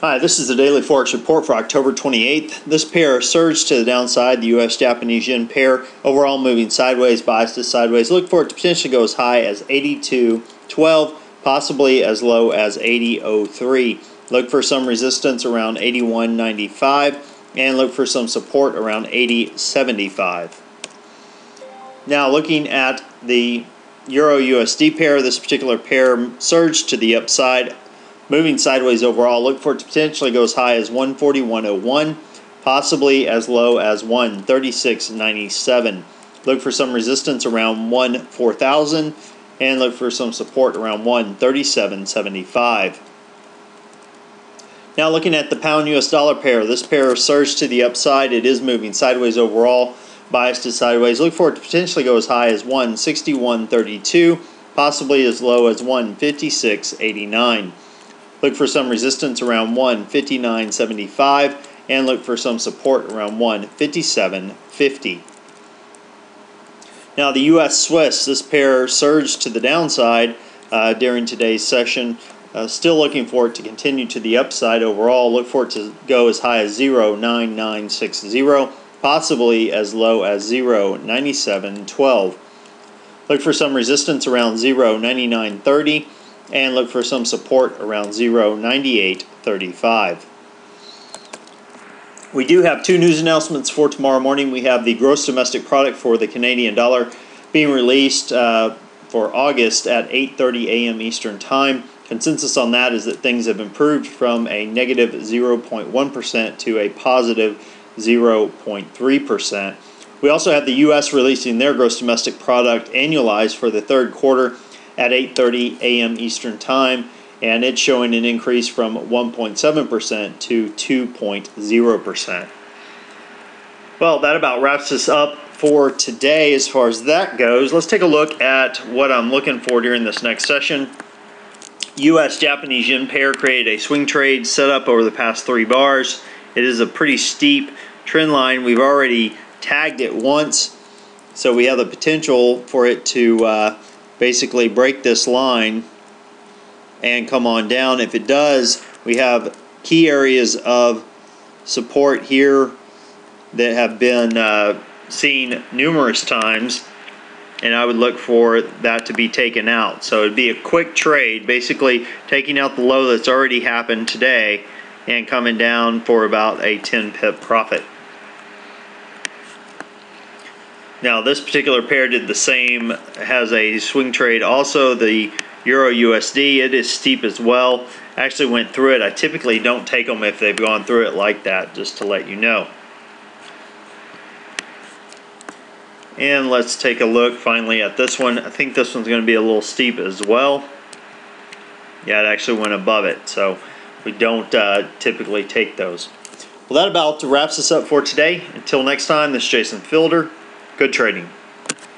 Hi, this is the daily Forex report for October 28th. This pair surged to the downside, the US Japanese yen pair, overall moving sideways, biased to sideways. Look for it to potentially go as high as 82.12, possibly as low as 80.03. Look for some resistance around 81.95 and look for some support around 80.75. Now looking at the Euro USD pair, this particular pair surged to the upside, moving sideways overall. Look for it to potentially go as high as 141.01, possibly as low as 136.97. Look for some resistance around 4,000 and look for some support around 137.75. Now looking at the pound US dollar pair, this pair surged to the upside. It is moving sideways overall, biased to sideways. Look for it to potentially go as high as 161.32, possibly as low as 156.89. Look for some resistance around 159.75 and look for some support around 157.50. Now the US Swiss, this pair surged to the downside during today's session. Still looking for it to continue to the upside overall. Look for it to go as high as 0.9960, possibly as low as 0.9712. Look for some resistance around 0.9930 and look for some support around 0.9835. We do have two news announcements for tomorrow morning. We have the gross domestic product for the Canadian dollar being released for August at 8:30 a.m. Eastern Time. Consensus on that is that things have improved from a negative 0.1% to a positive 0.3%. We also have the U.S. releasing their gross domestic product annualized for the third quarter at 8:30 a.m. Eastern Time, and it's showing an increase from 1.7% to 2.0%. Well, that about wraps us up for today as far as that goes. Let's take a look at what I'm looking for during this next session. U.S. Japanese yen pair created a swing trade set up over the past 3 bars. It is a pretty steep trend line. We've already tagged it once, so we have the potential for it to basically break this line and come on down. If it does, we have key areas of support here that have been seen numerous times, and I would look for that to be taken out. So it'd be a quick trade, basically taking out the low that's already happened today and coming down for about a 10 pip profit. Now this particular pair did the same, has a swing trade also. The Euro USD, it is steep as well. Actually went through it. I typically don't take them if they've gone through it like that, just to let you know. And let's take a look finally at this one. I think this one's going to be a little steep as well. Yeah, it actually went above it, so we don't typically take those. Well, that about wraps us up for today. Until next time, this is Jason Fielder. Good trading.